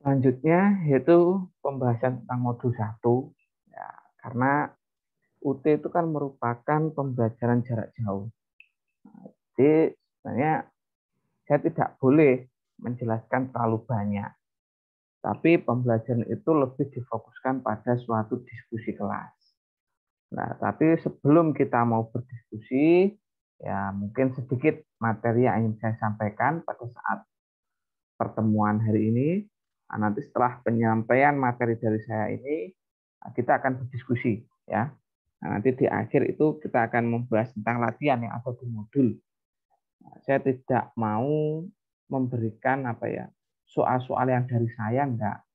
Selanjutnya yaitu pembahasan tentang modul 1. Ya, karena UT itu kan merupakan pembelajaran jarak jauh. Jadi sebenarnya saya tidak boleh menjelaskan terlalu banyak. Tapi pembelajaran itu lebih difokuskan pada suatu diskusi kelas. Nah, tapi sebelum kita mau berdiskusi, ya mungkin sedikit materi yang ingin saya sampaikan pada saat pertemuan hari ini. Nah, nanti setelah penyampaian materi dari saya ini, kita akan berdiskusi, ya. Nah, nanti di akhir itu kita akan membahas tentang latihan yang ada di modul. Nah, saya tidak mau memberikan soal-soal yang dari saya, enggak.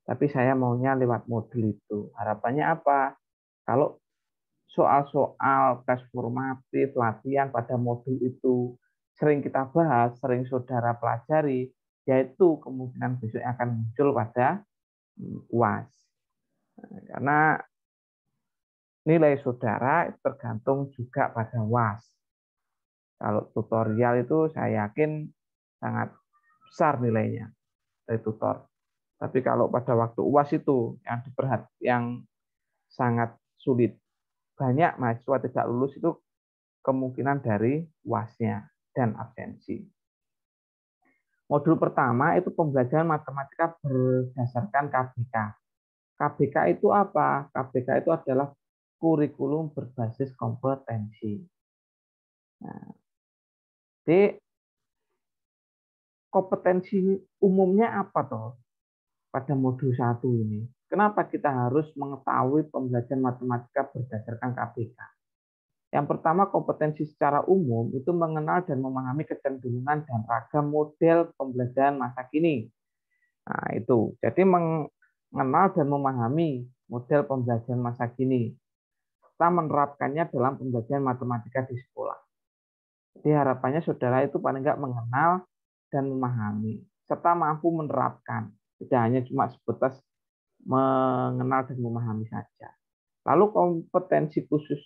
Tapi saya maunya lewat modul itu. Harapannya apa? Kalau soal-soal tes formatif, latihan pada modul itu sering kita bahas, sering saudara pelajari, yaitu kemungkinan besok akan muncul pada UAS. Karena nilai saudara tergantung juga pada UAS. Kalau tutorial itu saya yakin sangat besar nilainya dari tutor. Tapi kalau pada waktu UAS itu yang sangat sulit. Banyak mahasiswa tidak lulus itu kemungkinan dari UAS-nya dan absensi. Modul pertama itu pembelajaran matematika berdasarkan KBK. KBK itu apa? KBK itu adalah kurikulum berbasis kompetensi. Nah, jadi kompetensi umumnya apa toh pada modul 1 ini? Kenapa kita harus mengetahui pembelajaran matematika berdasarkan KBK? Yang pertama, kompetensi secara umum itu mengenal dan memahami kecenderungan dan ragam model pembelajaran masa kini. Nah, itu. Jadi mengenal dan memahami model pembelajaran masa kini serta menerapkannya dalam pembelajaran matematika di sekolah. Jadi harapannya saudara itu paling nggak mengenal dan memahami serta mampu menerapkan. Tidak hanya cuma sebatas mengenal dan memahami saja. Lalu kompetensi khusus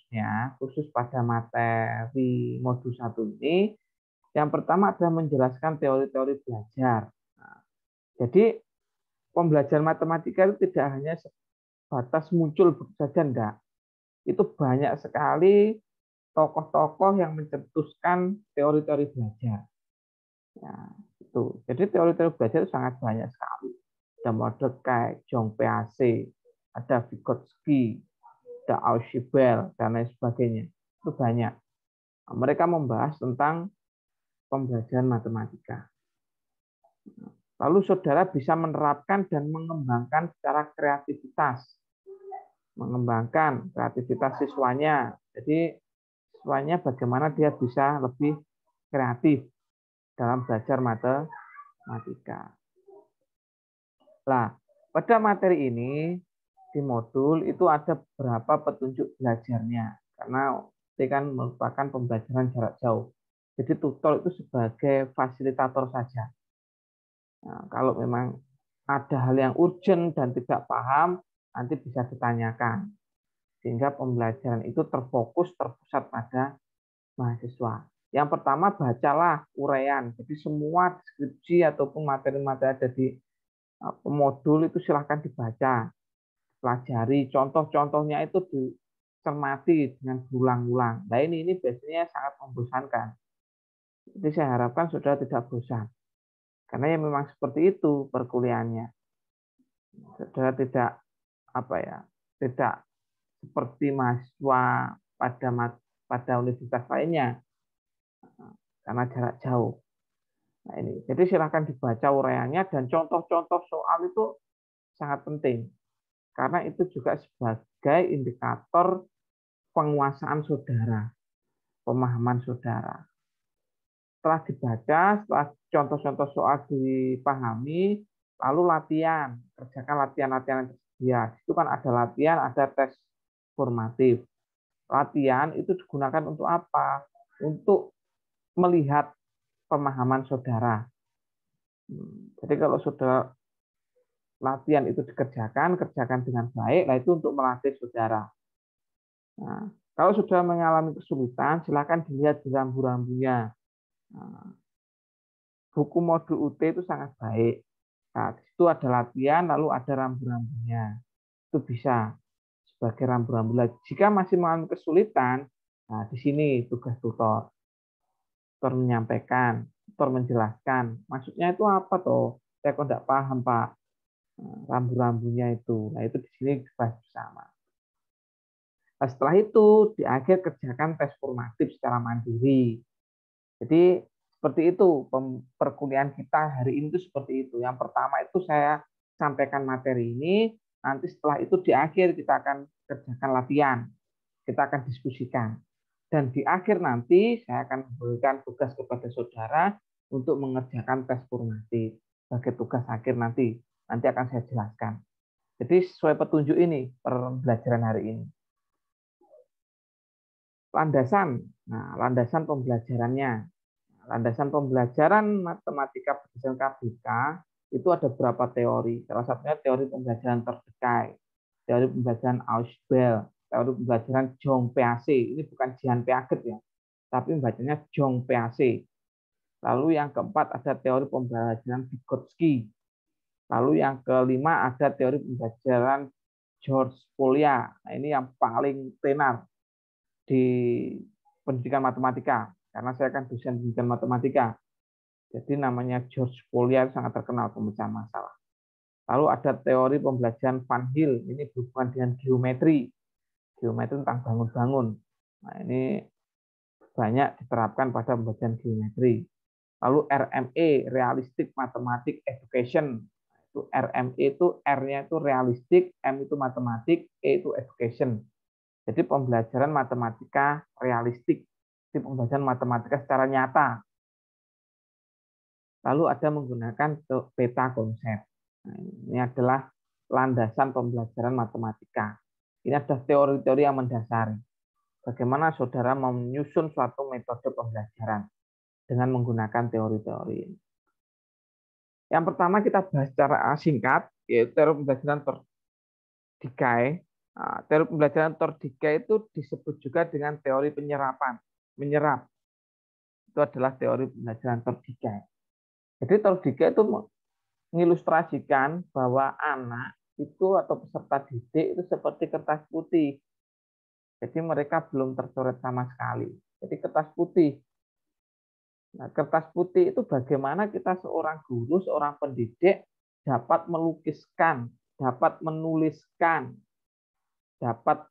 pada materi modul 1 ini, yang pertama adalah menjelaskan teori-teori belajar. Nah, jadi pembelajaran matematika itu tidak hanya sebatas muncul saja, enggak. Itu banyak sekali tokoh-tokoh yang mencetuskan teori-teori belajar. Ya, itu. Jadi teori-teori belajar itu sangat banyak sekali. Ada Mordecai, John Peayce, ada Vygotsky, ada Ausubel, dan lain sebagainya. Itu banyak. Nah, mereka membahas tentang pembelajaran matematika. Lalu saudara bisa menerapkan dan mengembangkan secara kreativitas. Mengembangkan kreativitas siswanya. Jadi siswanya bagaimana dia bisa lebih kreatif dalam belajar matematika. Nah, pada materi ini di modul itu ada beberapa petunjuk belajarnya. Karena ini kan merupakan pembelajaran jarak jauh. Jadi tutor itu sebagai fasilitator saja. Nah, kalau memang ada hal yang urgent dan tidak paham, nanti bisa ditanyakan. Sehingga pembelajaran itu terfokus, terpusat pada mahasiswa. Yang pertama, bacalah uraian. Jadi semua deskripsi ataupun materi-materi ada di modul itu silahkan dibaca. Pelajari, contoh-contohnya itu dicermati dengan berulang-ulang. Nah ini biasanya sangat membosankan. Jadi saya harapkan saudara tidak bosan. Karena ya memang seperti itu perkuliahannya. Saudara tidak seperti mahasiswa pada universitas lainnya karena jarak jauh. Nah ini, jadi silahkan dibaca uraiannya dan contoh-contoh soal itu sangat penting karena itu juga sebagai indikator penguasaan saudara, pemahaman saudara. Setelah dibaca, setelah contoh-contoh soal dipahami, lalu latihan, kerjakan latihan-latihan yang tersedia. Itu kan ada latihan, ada tes formatif. Latihan itu digunakan untuk apa? Untuk melihat pemahaman saudara. Jadi kalau saudara latihan itu kerjakan dengan baik, nah itu untuk melatih saudara. Nah, kalau sudah mengalami kesulitan, silakan dilihat di rambu-rambunya. Nah, buku modul UT itu sangat baik. Nah, di situ ada latihan, lalu ada rambu-rambunya. Itu bisa sebagai rambu-rambu. Jika masih mengalami kesulitan, nah di sini tugas tutor. Tutor menyampaikan, tutor menjelaskan. Maksudnya itu apa toh? Saya kok tidak paham, Pak. Nah, rambu-rambunya itu. Nah, itu di sini dibahas bersama. Nah, setelah itu, di akhir kerjakan tes formatif secara mandiri. Jadi, seperti itu perkuliahan kita hari ini itu seperti itu. Yang pertama itu saya sampaikan materi ini, nanti setelah itu di akhir kita akan kerjakan latihan, kita akan diskusikan. Dan di akhir nanti saya akan memberikan tugas kepada saudara untuk mengerjakan tes formatif sebagai tugas akhir nanti. Nanti akan saya jelaskan. Jadi sesuai petunjuk ini pembelajaran hari ini. Landasan. Nah, landasan pembelajarannya. Landasan pembelajaran matematika berdasarkan KBK itu ada beberapa teori. Salah satunya teori pembelajaran terdekai, teori pembelajaran Ausubel, teori pembelajaran Jong PAC. Ini bukan Jean Piaget ya, tapi bacanya Jong PAC. Lalu yang keempat ada teori pembelajaran Vygotsky. Lalu yang kelima ada teori pembelajaran George Polya. Nah, ini yang paling tenar di pendidikan matematika, karena saya kan dosen pendidikan matematika. Jadi namanya George Polya sangat terkenal pemecahan masalah. Lalu ada teori pembelajaran Van Hill, ini berhubungan dengan geometri. Geometri tentang bangun-bangun. Nah, ini banyak diterapkan pada pembelajaran geometri. Lalu RME, Realistic Mathematics Education. Itu RME itu R-nya itu realistik, M itu matematik, E itu education. Jadi pembelajaran matematika realistik, jadi pembelajaran matematika secara nyata. Lalu ada menggunakan peta konsep. Nah, ini adalah landasan pembelajaran matematika. Ini adalah teori-teori yang mendasari. Bagaimana saudara menyusun suatu metode pembelajaran dengan menggunakan teori-teori ini. Yang pertama kita bahas secara singkat, yaitu teori pembelajaran terdikai. Nah, teori pembelajaran terdikai itu disebut juga dengan teori penyerapan. Menyerap. Itu adalah teori pembelajaran terdikai. Jadi terdikai itu mengilustrasikan bahwa anak itu atau peserta didik itu seperti kertas putih. Jadi mereka belum tercoret sama sekali. Jadi kertas putih. Nah, kertas putih itu bagaimana kita seorang guru, seorang pendidik dapat melukiskan, dapat menuliskan, dapat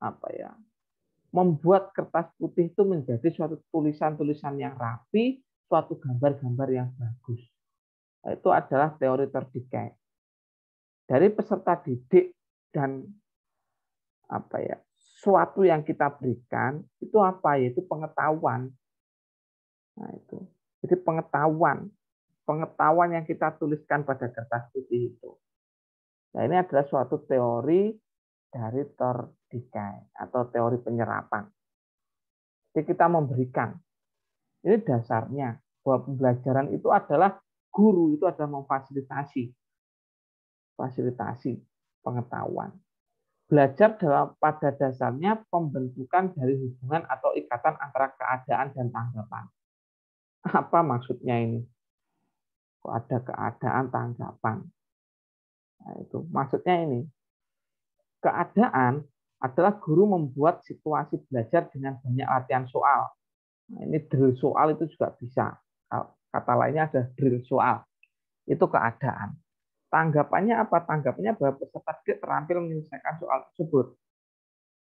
apa ya, membuat kertas putih itu menjadi suatu tulisan-tulisan yang rapi, suatu gambar-gambar yang bagus. Nah, itu adalah teori terdikai. Dari peserta didik dan apa ya, suatu yang kita berikan itu apa, yaitu pengetahuan. Nah, itu. Jadi pengetahuan yang kita tuliskan pada kertas putih itu. Nah, ini adalah suatu teori dari terdikai atau teori penyerapan. Jadi kita memberikan. Ini dasarnya bahwa pembelajaran itu adalah guru itu adalah memfasilitasi pengetahuan. Belajar pada dasarnya pembentukan dari hubungan atau ikatan antara keadaan dan tanggapan. Apa maksudnya ini? Kok ada keadaan tanggapan? Nah, itu maksudnya ini. Keadaan adalah guru membuat situasi belajar dengan banyak latihan soal. Nah, ini drill soal itu juga bisa. Kata lainnya ada drill soal. Itu keadaan. Tanggapannya apa? Tanggapannya bahwa peserta didik terampil menyelesaikan soal tersebut.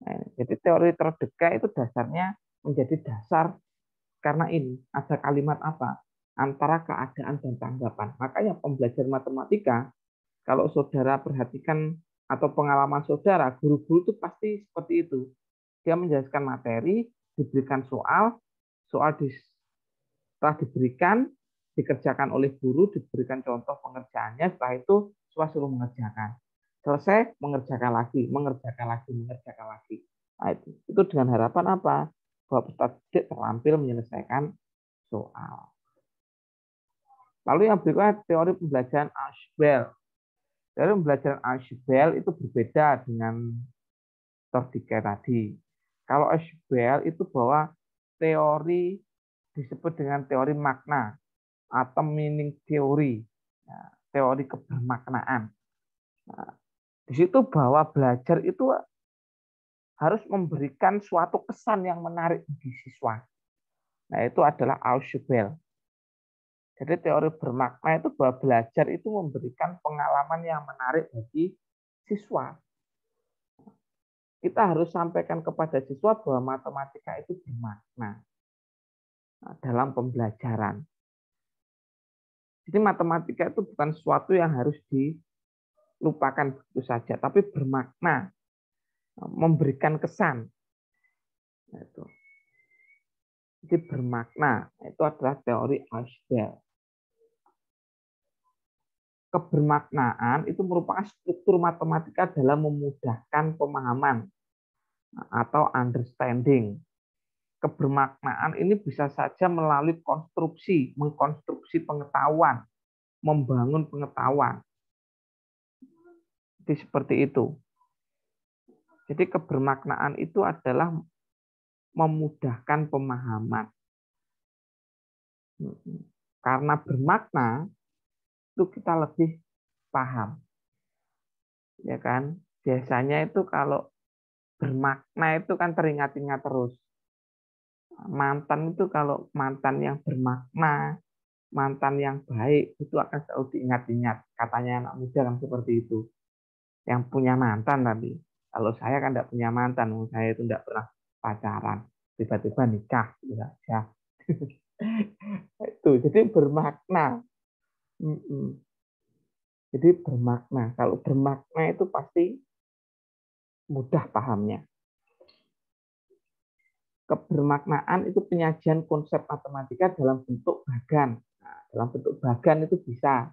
Nah, jadi teori terdekat itu dasarnya menjadi dasar karena ini ada kalimat apa? Antara keadaan dan tanggapan. Makanya pembelajaran matematika, kalau saudara perhatikan atau pengalaman saudara, guru-guru itu pasti seperti itu. Dia menjelaskan materi, diberikan soal, setelah diberikan, dikerjakan oleh guru, diberikan contoh pengerjaannya, setelah itu siswa suruh mengerjakan. Selesai, mengerjakan lagi. Nah, itu dengan harapan apa? Bahwa peserta didik terampil menyelesaikan soal. Lalu yang berikutnya teori pembelajaran Ausubel. Teori pembelajaran Ausubel itu berbeda dengan terdikai tadi. Kalau Ausubel itu bahwa teori disebut dengan teori makna atau meaning theory. Nah, teori kebermaknaan. Nah, di situ bahwa belajar itu harus memberikan suatu kesan yang menarik bagi siswa. Nah, itu adalah Ausubel. Jadi teori bermakna itu bahwa belajar itu memberikan pengalaman yang menarik bagi siswa. Kita harus sampaikan kepada siswa bahwa matematika itu bermakna dalam pembelajaran. Jadi matematika itu bukan sesuatu yang harus dilupakan begitu saja, tapi bermakna, memberikan kesan. Itu. Jadi bermakna, itu adalah teori Ausubel. Kebermaknaan itu merupakan struktur matematika dalam memudahkan pemahaman atau understanding. Kebermaknaan ini bisa saja melalui konstruksi, mengkonstruksi pengetahuan, membangun pengetahuan. Jadi seperti itu. Jadi kebermaknaan itu adalah memudahkan pemahaman. Karena bermakna itu kita lebih paham. Ya kan? Biasanya itu kalau bermakna itu kan teringat-ingat terus. Mantan itu kalau mantan yang bermakna, mantan yang baik itu akan selalu diingat-ingat. Katanya anak muda kan seperti itu. Yang punya mantan tapi kalau saya kan tidak punya mantan, saya itu tidak pernah pacaran, tiba-tiba nikah gitu saja. Itu jadi bermakna. Jadi bermakna. Kalau bermakna itu pasti mudah pahamnya. Kebermaknaan itu penyajian konsep matematika dalam bentuk bagan. Nah, dalam bentuk bagan itu bisa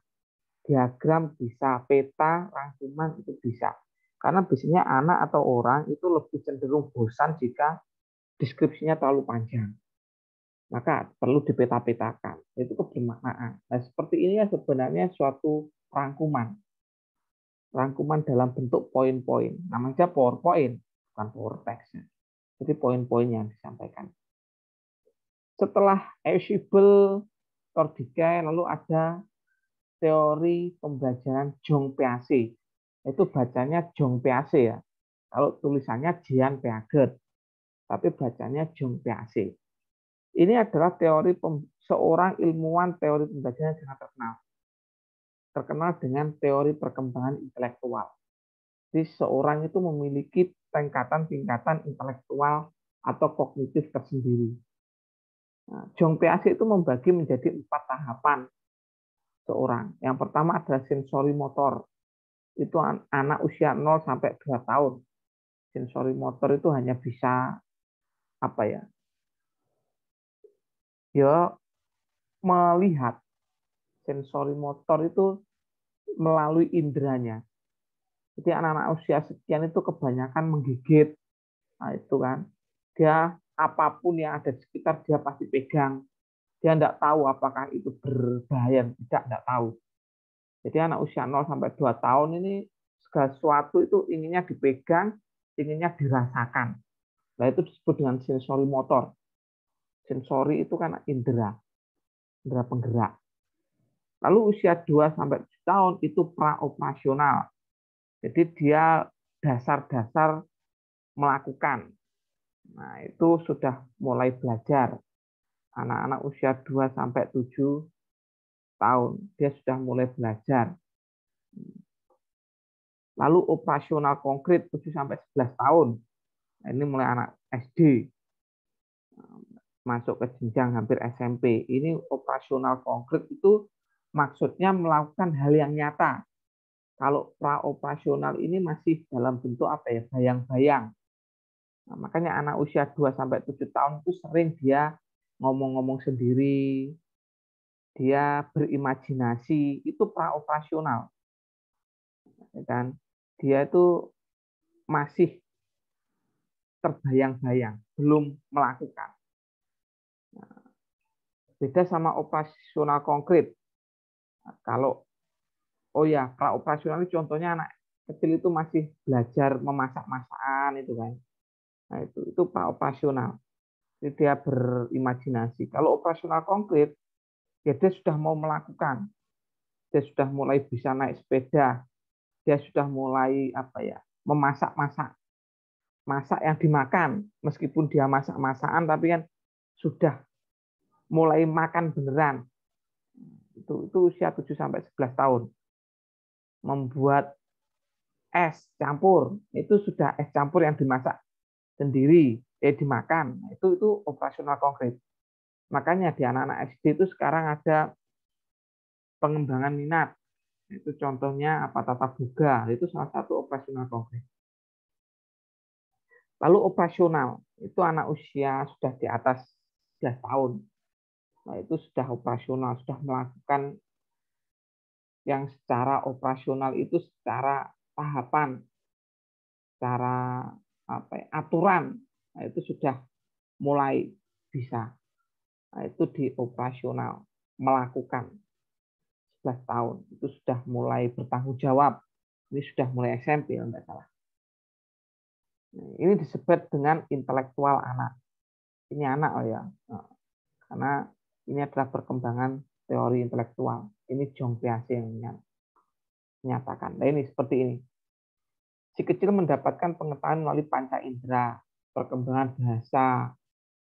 diagram, bisa peta, rangkuman itu bisa. Karena biasanya anak atau orang itu lebih cenderung bosan jika deskripsinya terlalu panjang. Maka perlu dipeta-petakan. Itu kebermaknaan. Nah, seperti ini ya sebenarnya suatu rangkuman. Rangkuman dalam bentuk poin-poin. Namanya PowerPoint, bukan PowerText. Jadi poin-poin yang disampaikan. Setelah Ausubel, Tordikai, lalu ada teori pembelajaran Jong Piaget. Itu bacanya Jong Piaget ya. Kalau tulisannya Jean Piaget, tapi bacanya Jong Piaget. Ini adalah teori seorang ilmuwan teori pembelajaran yang sangat terkenal. Terkenal dengan teori perkembangan intelektual. Jadi seorang itu memiliki tingkatan-tingkatan intelektual atau kognitif tersendiri. Nah, Jong Piaget itu membagi menjadi 4 tahapan seorang. Yang pertama adalah sensori motor. Itu anak usia 0 sampai 2 tahun. Sensori motor itu hanya bisa apa ya? Ya melihat. Sensori motor itu melalui inderanya. Jadi anak-anak usia sekian itu kebanyakan menggigit. Nah, itu kan. Dia apapun yang ada di sekitar dia pasti pegang. Dia tidak tahu apakah itu berbahaya, tidak tahu. Jadi anak usia 0 sampai 2 tahun ini segala sesuatu itu inginnya dipegang, inginnya dirasakan. Nah, itu disebut dengan sensori motor. Sensori itu kan indera penggerak. Lalu usia 2 sampai 7 tahun itu praoperasional. Jadi dia dasar-dasar melakukan. Nah, itu sudah mulai belajar. Anak-anak usia 2 sampai 7 tahun, dia sudah mulai belajar. Lalu operasional konkret 7 sampai 11 tahun. Nah, ini mulai anak SD. Masuk ke jenjang hampir SMP. Ini operasional konkret itu maksudnya melakukan hal yang nyata. Kalau praoperasional ini masih dalam bentuk apa ya? Bayang-bayang. Nah, makanya anak usia 2 sampai 7 tahun itu sering dia ngomong-ngomong sendiri, dia berimajinasi, itu praoperasional. Ya kan? Dia itu masih terbayang-bayang, belum melakukan. Nah, beda sama operasional konkret. Nah, kalau oh ya, praoperasional itu contohnya anak kecil itu masih belajar memasak masakan itu kan. Nah, itu praoperasional. Jadi dia berimajinasi. Kalau operasional konkret, ya dia sudah mau melakukan. dia sudah mulai bisa naik sepeda, dia sudah mulai memasak-masak, masak yang dimakan, meskipun dia masak-masakan tapi kan sudah mulai makan beneran. Itu usia 7 sampai 11 tahun. Membuat es campur, itu sudah es campur yang dimasak sendiri, dimakan. Itu operasional konkret. Makanya di anak-anak SD itu sekarang ada pengembangan minat. Itu contohnya tata boga, itu salah satu operasional konkret. Lalu operasional, itu anak usia sudah di atas 11 tahun. Nah, itu sudah operasional, sudah melakukan yang secara operasional itu secara tahapan, secara aturan. Nah, itu sudah mulai bisa. Nah, itu di operasional, melakukan 11 tahun. Itu sudah mulai bertanggung jawab. Ini sudah mulai SMP, enggak salah. Ini disebut dengan intelektual anak. Ini anak ya. Nah, karena ini adalah perkembangan teori intelektual. Ini Jong Piaget yang menyatakan. Nah, ini seperti ini. Si kecil mendapatkan pengetahuan melalui panca indera, perkembangan bahasa,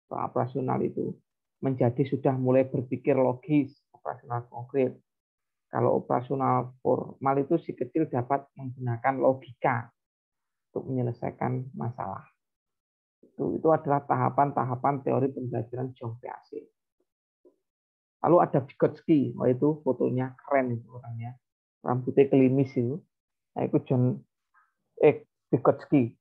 operasional itu menjadi sudah mulai berpikir logis, operasional konkret. Kalau operasional formal itu si kecil dapat menggunakan logika untuk menyelesaikan masalah. Itu adalah tahapan-tahapan teori pembelajaran Jong Piaget. Lalu ada Vygotsky, itu fotonya keren itu orangnya, rambutnya kelimis itu. Nah, itu Vygotsky.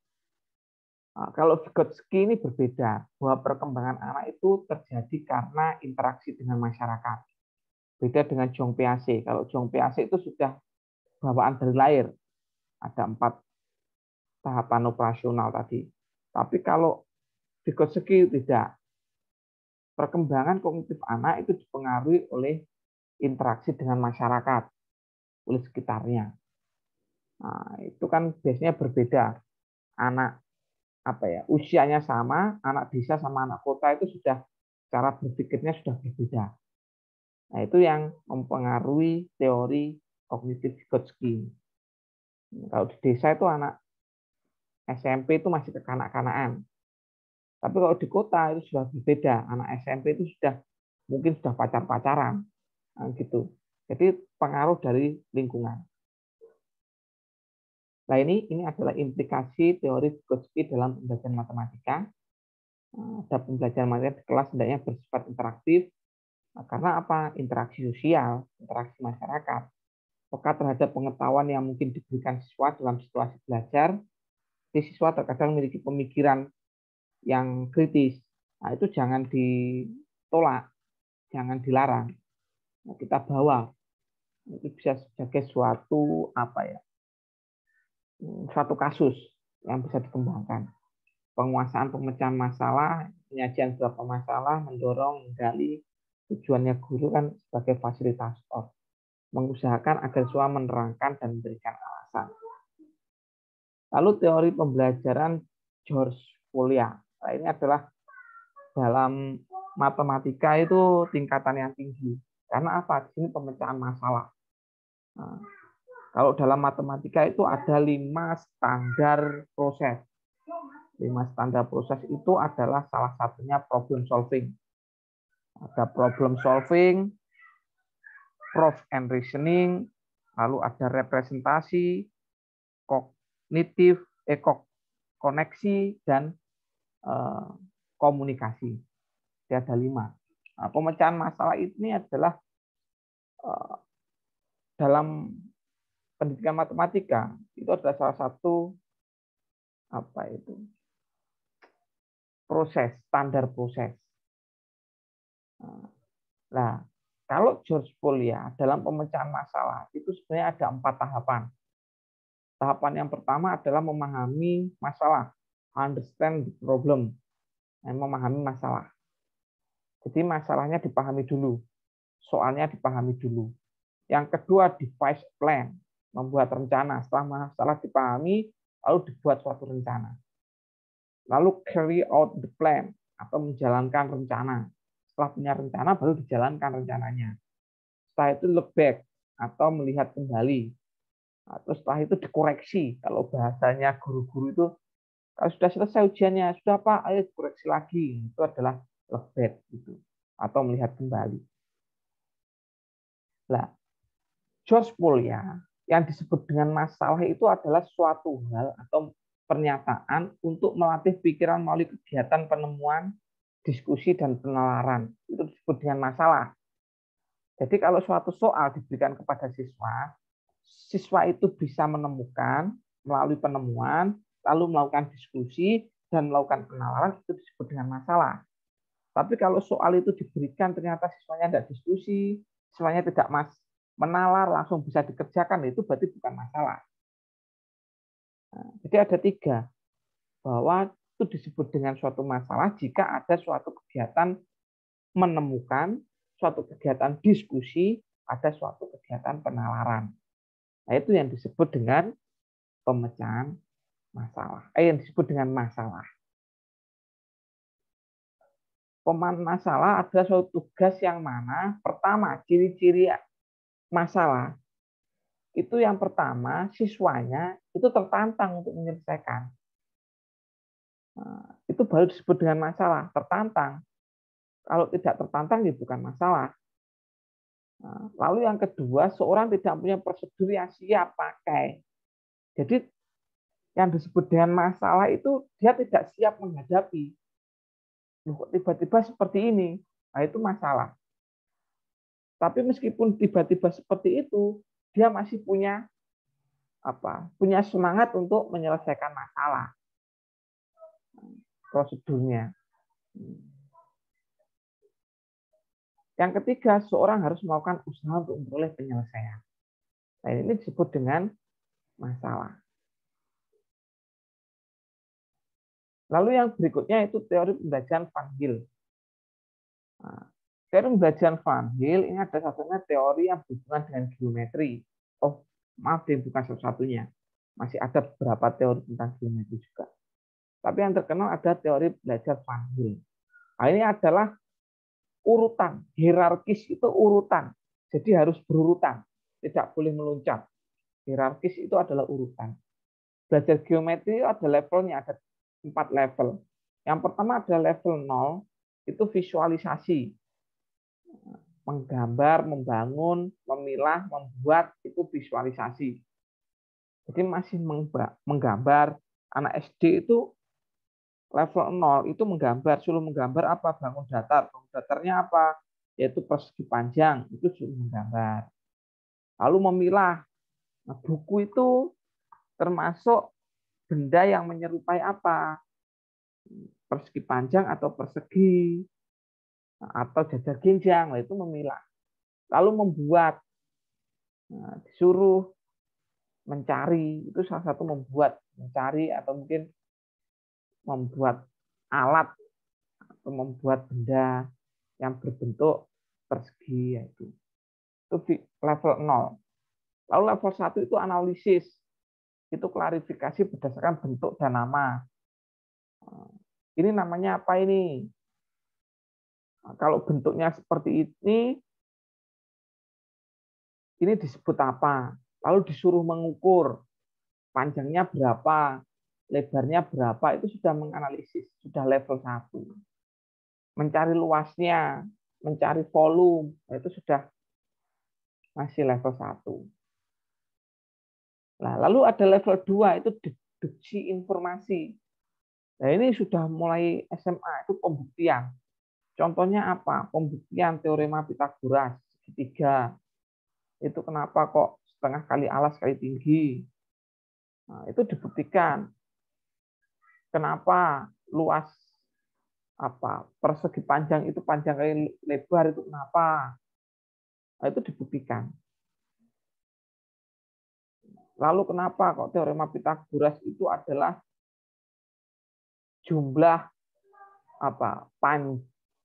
Nah, kalau Vygotsky ini berbeda, bahwa perkembangan anak itu terjadi karena interaksi dengan masyarakat. Beda dengan Jong Piaget. Kalau Jong Piaget itu sudah bawaan dari lahir, ada 4 tahapan operasional tadi. Tapi kalau Vygotsky tidak. Perkembangan kognitif anak itu dipengaruhi oleh interaksi dengan masyarakat, oleh sekitarnya. Nah, itu kan biasanya berbeda. Anak usianya sama, anak desa sama anak kota itu sudah cara berpikirnya sudah berbeda. Nah, itu yang mempengaruhi teori kognitif Vygotsky. Kalau di desa itu anak SMP itu masih kekanak-kanakan. Tapi kalau di kota itu sudah berbeda. Anak SMP itu mungkin sudah pacar-pacaran. Nah, gitu. Jadi pengaruh dari lingkungan. Nah, ini adalah implikasi teori Vygotsky dalam pembelajaran matematika. Ada pembelajaran matematika di kelas hendaknya bersifat interaktif. Karena apa? Interaksi sosial, interaksi masyarakat. Peka terhadap pengetahuan yang mungkin diberikan siswa dalam situasi belajar. Siswa terkadang memiliki pemikiran yang kritis. Nah, itu jangan ditolak, jangan dilarang. Nah, kita bawa. Itu bisa sebagai suatu suatu kasus yang bisa dikembangkan. Penguasaan pemecahan masalah, penyajian beberapa masalah, mendorong, menggali, tujuannya guru kan sebagai fasilitator, mengusahakan agar siswa menerangkan dan memberikan alasan. Lalu teori pembelajaran George Polya. Nah, ini adalah dalam matematika itu tingkatan yang tinggi. Karena apa? Di sini pemecahan masalah. Nah, kalau dalam matematika itu ada 5 standar proses. 5 standar proses itu adalah salah satunya problem solving. Ada problem solving, proof and reasoning, lalu ada representasi, kognitif, koneksi, dan komunikasi. Jadi ada 5. Nah, pemecahan masalah ini adalah dalam pendidikan matematika itu adalah salah satu proses, standar proses. Nah, kalau George Polya dalam pemecahan masalah itu sebenarnya ada 4 tahapan. Tahapan yang pertama adalah memahami masalah, understand the problem, memahami masalah. Jadi masalahnya dipahami dulu, soalnya dipahami dulu. Yang kedua, devise plan, membuat rencana. Setelah masalah dipahami, lalu dibuat suatu rencana. Lalu carry out the plan, atau menjalankan rencana. Setelah punya rencana, baru dijalankan rencananya. Setelah itu look back, atau melihat kembali. Nah, terus setelah itu dikoreksi. Kalau bahasanya guru-guru itu, kalau sudah selesai ujiannya, sudah Pak, ayo koreksi lagi. Itu adalah look back gitu, atau melihat kembali. Nah, George Polya yang disebut dengan masalah itu adalah suatu hal atau pernyataan untuk melatih pikiran melalui kegiatan penemuan, diskusi, dan penalaran. Itu disebut dengan masalah. Jadi kalau suatu soal diberikan kepada siswa, siswa itu bisa menemukan melalui penemuan, lalu melakukan diskusi, dan melakukan penalaran, itu disebut dengan masalah. Tapi kalau soal itu diberikan ternyata siswanya tidak diskusi, siswanya tidak menalar, langsung bisa dikerjakan, itu berarti bukan masalah. Nah, jadi ada 3, bahwa itu disebut dengan suatu masalah jika ada suatu kegiatan menemukan, suatu kegiatan diskusi, ada suatu kegiatan penalaran. Nah, itu yang disebut dengan pemecahan masalah. Yang disebut dengan masalah. Pemecahan masalah adalah suatu tugas yang mana pertama ciri-ciri masalah itu yang pertama siswanya itu tertantang untuk menyelesaikan. Nah, itu baru disebut dengan masalah, tertantang. Kalau tidak tertantang ya bukan masalah. Nah, lalu yang kedua, seorang tidak punya prosedur yang siap pakai. Jadi yang disebut dengan masalah itu dia tidak siap menghadapi. Tiba-tiba seperti ini, nah itu masalah. Tapi meskipun tiba-tiba seperti itu, dia masih punya punya semangat untuk menyelesaikan masalah. Prosedurnya. Yang ketiga, seorang harus melakukan usaha untuk memperoleh penyelesaian. Nah, ini disebut dengan masalah. Lalu yang berikutnya itu teori pembelajaran Van Gil. Nah, teori pembelajaran Van Gil ini ada satunya teori yang berhubungan dengan geometri. Oh, maaf, bukan satu-satunya. Masih ada beberapa teori tentang geometri juga. Tapi yang terkenal ada teori belajar Van Gil. Nah, ini adalah urutan. Hierarkis itu urutan. Jadi harus berurutan. Tidak boleh meloncat. Hierarkis itu adalah urutan. Belajar geometri ada levelnya, ada 4 level. Yang pertama adalah level 0, itu visualisasi. Menggambar, membangun, memilah, membuat, itu visualisasi. Jadi masih menggambar. Anak SD itu level 0, itu menggambar. Suruh menggambar apa? Bangun datar. Bangun datarnya apa? Yaitu persegi panjang. Itu suruh menggambar. Lalu memilah. Nah, buku itu termasuk benda yang menyerupai apa? Persegi panjang atau persegi, atau jajar genjang, itu memilah. Lalu membuat, disuruh mencari, itu salah satu membuat, mencari atau mungkin membuat alat atau membuat benda yang berbentuk persegi, yaitu itu level 0. Lalu level 1 itu analisis, itu klarifikasi berdasarkan bentuk dan nama. Ini namanya apa ini? Nah, kalau bentuknya seperti ini disebut apa? Lalu disuruh mengukur panjangnya berapa, lebarnya berapa, itu sudah menganalisis, sudah level 1. Mencari luasnya, mencari volume, itu sudah masih level 1. Nah, lalu ada level 2, itu deduksi informasi. Nah, ini sudah mulai SMA, itu pembuktian. Contohnya apa? Pembuktian teorema Pythagoras, segitiga. Itu kenapa kok setengah kali alas kali tinggi. Nah, itu dibuktikan. Kenapa luas persegi panjang itu panjang kali lebar itu kenapa? Nah, itu dibuktikan. Lalu kenapa kok teorema Pythagoras itu adalah jumlah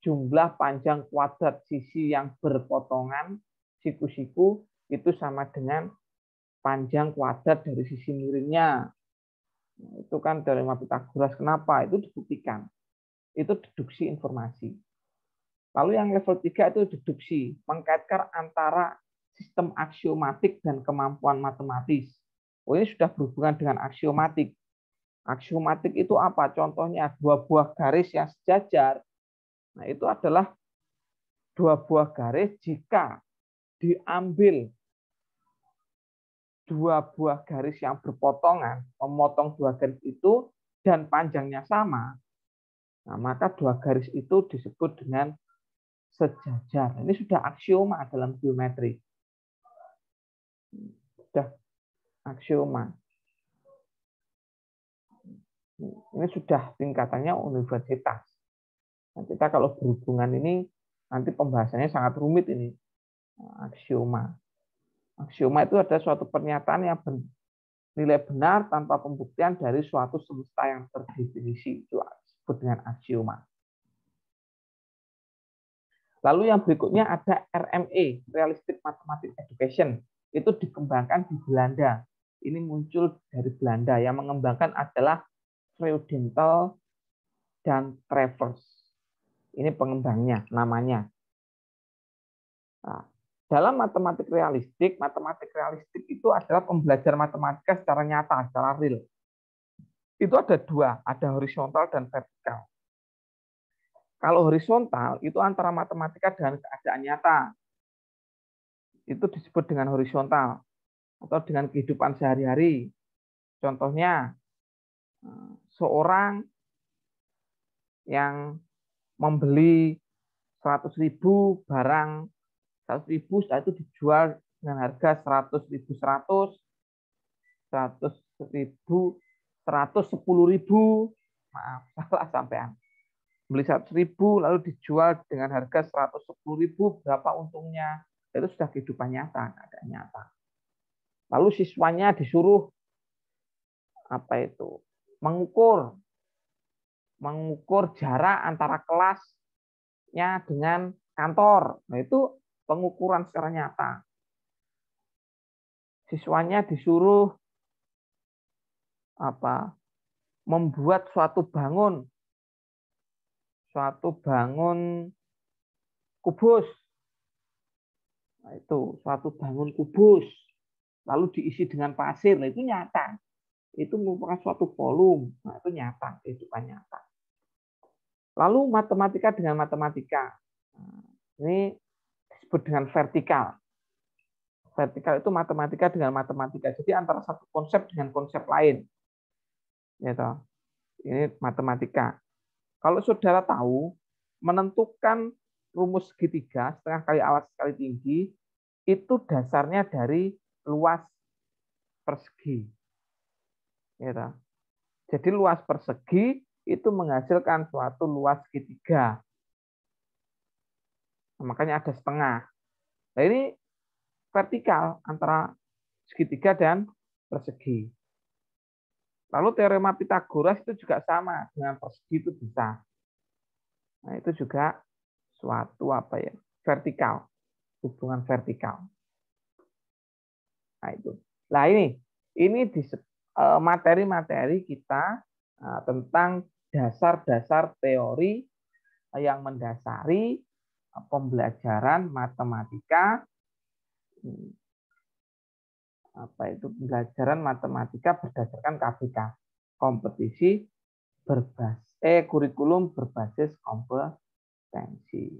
jumlah panjang kuadrat sisi yang berpotongan siku-siku itu sama dengan panjang kuadrat dari sisi miringnya. Nah, itu kan teorema Pythagoras. Kenapa? Itu dibuktikan. Itu deduksi informasi. Lalu yang level 3 itu deduksi, mengkaitkan antara sistem aksiomatik dan kemampuan matematis. Oh, ini sudah berhubungan dengan aksiomatik. Aksiomatik itu apa? Contohnya dua buah garis yang sejajar. Nah, itu adalah dua buah garis jika diambil dua buah garis yang berpotongan, memotong dua garis itu dan panjangnya sama, nah, maka dua garis itu disebut dengan sejajar. Ini sudah aksioma dalam geometri. Sudah aksioma. Ini sudah tingkatannya universitas. Nah, kita kalau berhubungan ini nanti pembahasannya sangat rumit ini. Aksioma. Aksioma itu adalah suatu pernyataan yang nilai benar tanpa pembuktian dari suatu semesta yang terdefinisi. Itu disebut dengan aksioma. Lalu yang berikutnya ada RME, Realistic Mathematics Education. Itu dikembangkan di Belanda. Ini muncul dari Belanda. Yang mengembangkan adalah Freudenthal dan Travers. Ini pengembangnya, namanya. Nah, dalam matematik realistik itu adalah pembelajaran matematika secara nyata, secara real. Itu ada dua, ada horizontal dan vertikal. Kalau horizontal itu antara matematika dengan keadaan nyata. Itu disebut dengan horizontal atau dengan kehidupan sehari-hari. Contohnya, seorang yang membeli 100.000 barang 100.000, setelah itu dijual dengan harga 100.100, 100.000, 110.000, maaf salah sampean. Beli 100.000 lalu dijual dengan harga 110.000, berapa untungnya? Itu sudah kehidupan nyata, keadaan nyata. Lalu siswanya disuruh mengukur jarak antara kelasnya dengan kantor. Nah, itu pengukuran secara nyata. Siswanya disuruh membuat suatu bangun kubus. Nah, itu suatu bangun kubus lalu diisi dengan pasir. Nah, itu nyata. Itu merupakan suatu volume. Nah, itu nyata, kehidupan nyata. Lalu matematika dengan matematika. Nah, ini disebut dengan vertikal. Vertikal itu matematika dengan matematika. Jadi antara satu konsep dengan konsep lain. Gitu. Ini matematika. Kalau saudara tahu, menentukan rumus segitiga setengah kali alas kali tinggi, itu dasarnya dari luas persegi. Gitu. Jadi luas persegi itu menghasilkan suatu luas segitiga. Nah, makanya ada setengah. Nah, ini vertikal antara segitiga dan persegi. Lalu teorema Pythagoras itu juga sama dengan persegi itu bisa. Nah, itu juga suatu vertikal, hubungan vertikal. Nah, itu. Nah, ini di materi-materi kita tentang dasar-dasar teori yang mendasari pembelajaran matematika pembelajaran matematika berdasarkan KBK, kompetisi kurikulum berbasis kompetensi.